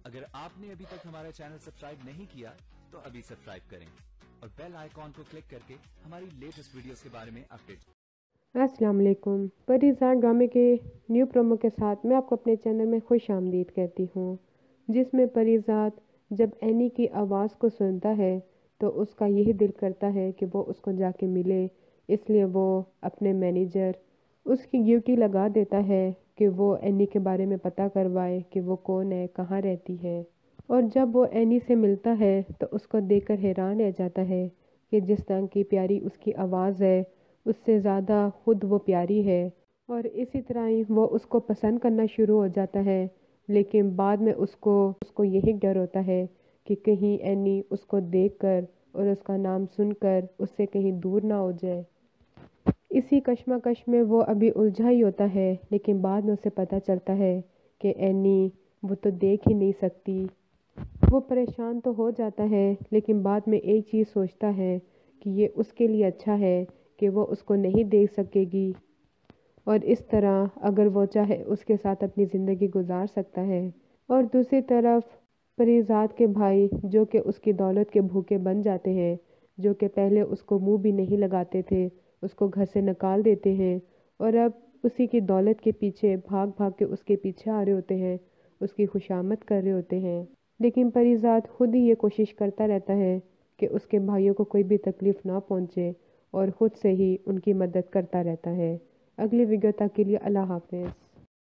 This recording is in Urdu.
اگر آپ نے ابھی تک ہمارا چینل سبسکرائب نہیں کیا تو ابھی سبسکرائب کریں اور بیل آئیکن کو کلک کر کے ہماری لیٹسٹ ویڈیوز کے بارے میں اپڈیٹ۔ السلام علیکم۔ پریزاد ڈرامے کے نیو پرومو کے ساتھ میں آپ کو اپنے چینل میں خوش آمدید کہتی ہوں، جس میں پریزاد جب اینی کی آواز کو سنتا ہے تو اس کا یہی دل کرتا ہے کہ وہ اس کو جا کے ملے، اس لیے وہ اپنے مینیجر اس کی ڈیوٹی لگا دیتا ہے کہ وہ اینی کے بارے میں پتہ کروائے کہ وہ کون ہے، کہاں رہتی ہے۔ اور جب وہ اینی سے ملتا ہے تو اس کو دیکھ کر حیران رہ جاتا ہے کہ جس طرح کی پیاری اس کی آواز ہے اس سے زیادہ خود وہ پیاری ہے، اور اسی طرح ہی وہ اس کو پسند کرنا شروع ہو جاتا ہے۔ لیکن بعد میں اس کو یہی ڈر ہوتا ہے کہ کہیں اینی اس کو دیکھ کر اور اس کا نام سن کر اس سے کہیں دور نہ ہو جائے۔ اسی کشمکش میں وہ ابھی الجھا ہی ہوتا ہے، لیکن بعد میں اسے پتہ چلتا ہے کہ اینی وہ تو دیکھ ہی نہیں سکتی۔ وہ پریشان تو ہو جاتا ہے، لیکن بعد میں ایک چیز سوچتا ہے کہ یہ اس کے لیے اچھا ہے کہ وہ اس کو نہیں دیکھ سکے گی، اور اس طرح اگر وہ چاہے اس کے ساتھ اپنی زندگی گزار سکتا ہے۔ اور دوسری طرف پریزاد کے بھائی جو کہ اس کی دولت کے بھوکے بن جاتے ہیں، جو کہ پہلے اس کو منہ بھی نہیں لگاتے تھے، اس کو گھر سے نکال دیتے ہیں اور اب اسی کی دولت کے پیچھے بھاگ بھاگ کے اس کے پیچھے آ رہے ہوتے ہیں، اس کی خوشامد کر رہے ہوتے ہیں۔ لیکن پریزاد خود ہی یہ کوشش کرتا رہتا ہے کہ اس کے بھائیوں کو کوئی بھی تکلیف نہ پہنچے اور خود سے ہی ان کی مدد کرتا رہتا ہے۔ اگلی ویڈیو تک کے لیے اللہ حافظ۔